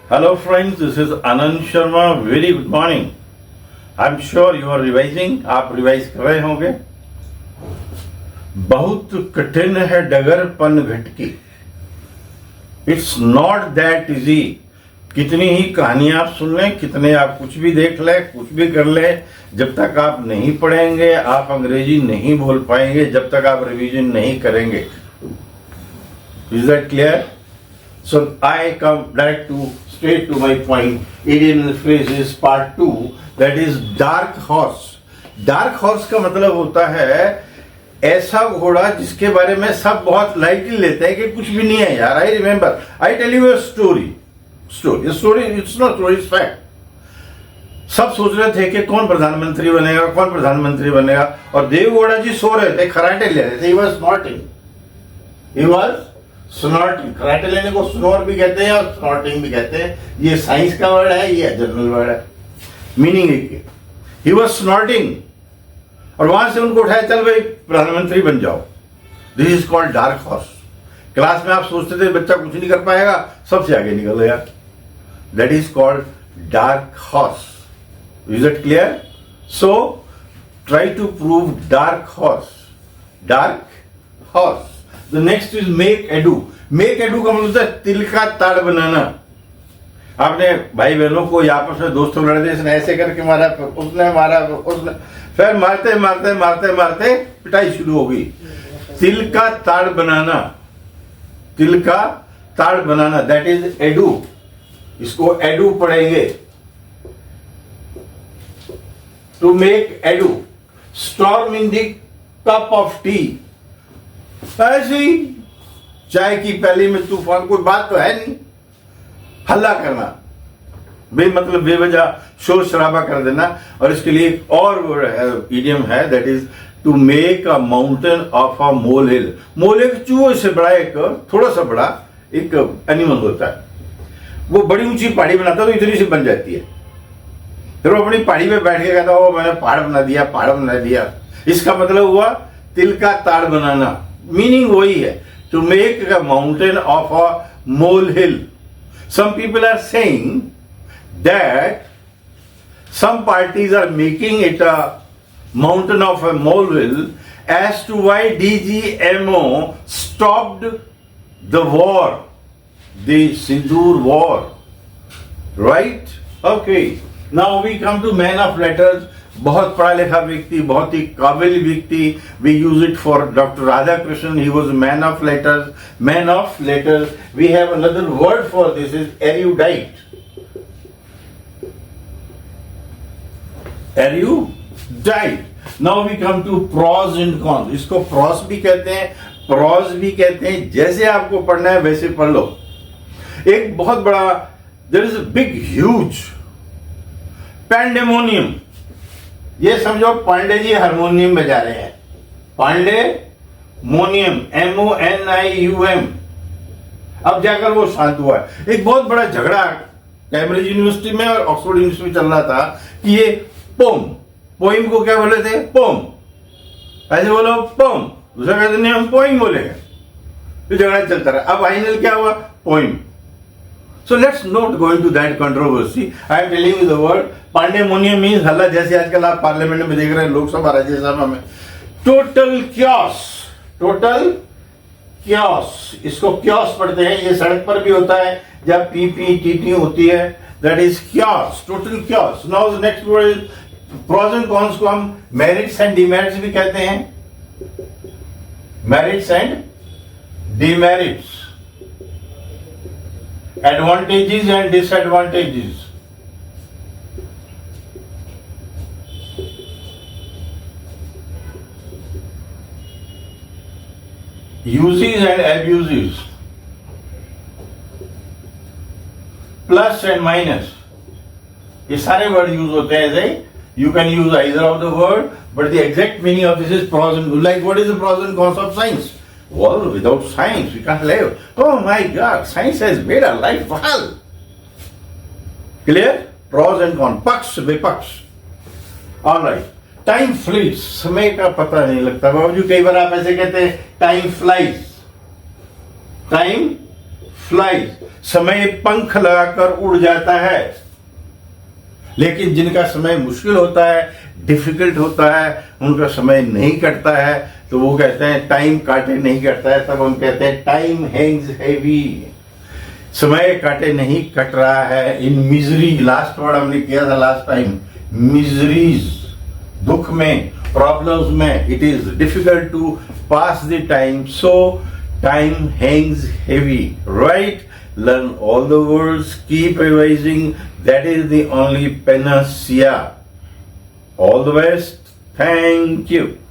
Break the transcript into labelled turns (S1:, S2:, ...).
S1: Hello friends, this is Anand Sharma. Very good morning. I'm sure you are revising. आप revise कर रहे होंगे. बहुत कठिन है डगर पन घटकी. It's not that easy. कितनी ही कहानियां आप सुन लें, कितने आप कुछ भी देख लें, कुछ भी कर लें, जब तक आप नहीं पढ़ेंगे आप अंग्रेजी नहीं बोल पाएंगे, जब तक आप रिवीजन नहीं करेंगे. Is that clear? So I come direct to straight to my point. Idiom and phrases part 2, that is dark horse. Dark horse का मतलब होता है ऐसा घोड़ा जिसके बारे में सब बहुत लाइटली लेते हैं कि कुछ भी नहीं है यार. I remember, I tell you a story. It's not story, it's fact. सब सोच रहे थे कि कौन प्रधानमंत्री बनेगा, और देवगौड़ा जी सो रहे थे, खराटे ले रहे थे. He was स्नॉर्टिंग. खराटे लेने को स्नोर भी कहते हैं और स्नॉर्टिंग भी कहते हैं. ये साइंस का वर्ड है, ये जनरल वर्ड है, मीनिंग एक ही. ही वाज स्नॉर्टिंग और वहां से उनको उठाया, चल भाई प्रधानमंत्री बन जाओ. This is called dark horse. Class में आप सोचते थे बच्चा कुछ नहीं कर पाएगा, सबसे आगे निकल गया. That is called dark horse. Is it clear? So try to prove dark horse. Dark horse. The next is make ado. Make ado का मतलब है तिल का ताड़ बनाना. आपने भाई बहनों को आपस में दोस्तों लड़ते, इसने ऐसे करके मारा, उसने मारा, उसने, फिर मारते मारते मारते मारते पिटाई शुरू हो गई. तिल का ताड़ बनाना. तिल का ताड़ बनाना, दैट इज एडू. इसको एडू पढ़ेंगे. To make ado. Storm in the cup of tea. ऐसे ही चाय की प्याली में तूफान. कोई बात तो है नहीं. हल्ला करना, मतलब बेवजह शोर शराबा कर देना. और इसके लिए एक और इडियम है, that is to make a mountain of a molehill. Mole एक चूहे से बड़ा, एक थोड़ा सा बड़ा एक एनिमल होता है. वो बड़ी ऊंची पहाड़ी बनाता है तो इतनी सी बन जाती है. फिर वो अपनी पहाड़ी पे बैठ के कहता है, मैंने पहाड़ बना दिया. इसका मतलब हुआ तिल का ताड़ बनाना. मीनिंग वही है, to make a mountain of a molehill. Some people are saying that some parties are making it a mountain of a molehill as to why DGMO stopped the war, the Sindoor war. Right? Okay. Now we come to man of letters. बहुत पढ़ा लिखा व्यक्ति, बहुत ही काबिल व्यक्ति. We use it for Dr. Radhakrishnan. He was a man of letters. Man of letters. We have another word for this, is erudite. Erudite. Now we come to pros and cons. इसको pros भी कहते हैं, pros भी कहते हैं. जैसे आपको पढ़ना है वैसे पढ़ लो. एक बहुत बड़ा, there is a big huge pandemonium. ये समझो पांडे जी हारमोनियम बजा रहे हैं. पांडे मोनियम, MONIUM. अब जाकर वो शांत हुआ. एक बहुत बड़ा झगड़ा कैम्ब्रिज यूनिवर्सिटी में और ऑक्सफोर्ड यूनिवर्सिटी में चल रहा था कि ये पोइम को क्या बोले थे? पोम. ऐसे बोलो पोम, दूसरा कहते नहीं हम पोइम बोलेंगे. तो झगड़ा चलता रहा. अब फाइनल क्या हुआ? Poem. So let's not go into that controversy. I am telling you the word. Pandemonium means हल्ला, जैसे आजकल आप पार्लियामेंट में देख रहे हैं, लोकसभा राज्यसभा में. Total chaos. Total chaos. इसको chaos पढ़ते हैं. ये सड़क पर भी होता है जब PPTT होती है. That is chaos. Total chaos. Now the next word is pros and cons को हम merits and demerits भी कहते हैं. Merits and demerits. Advantages and disadvantages. Uses and abuses. Plus and minus. ये सारे वर्ड यूज होते हैं. ऐसे you can use either of the word, but the exact meaning of this is pros and cons. Like what is the pros and cons of science? Well, without science we can't live. Oh my God, science has made our life well. Clear? Pros and cons. पक्ष विपक्ष. All right. Time flees. समय का पता नहीं लगता. बाबूजी कई बार आप ऐसे कहते हैं, time flies. Time फ्लाइज, समय पंख लगाकर उड़ जाता है। लेकिन जिनका समय मुश्किल होता है, डिफिकल्ट होता है, उनका समय नहीं कटता है, तो वो कहते हैं टाइम काटे नहीं कटता है। तब हम कहते हैं टाइम हैंग्स हेवी, समय काटे नहीं कट रहा है। इन मिजरी, लास्ट वर्ड हमने किया था लास्ट टाइम, मिजरीज, दुख में, प्रॉब्लम्स में, it is difficult to pass the time, so time hangs heavy, right? Learn all the words, keep revising. That is the only panacea. All the best. Thank you.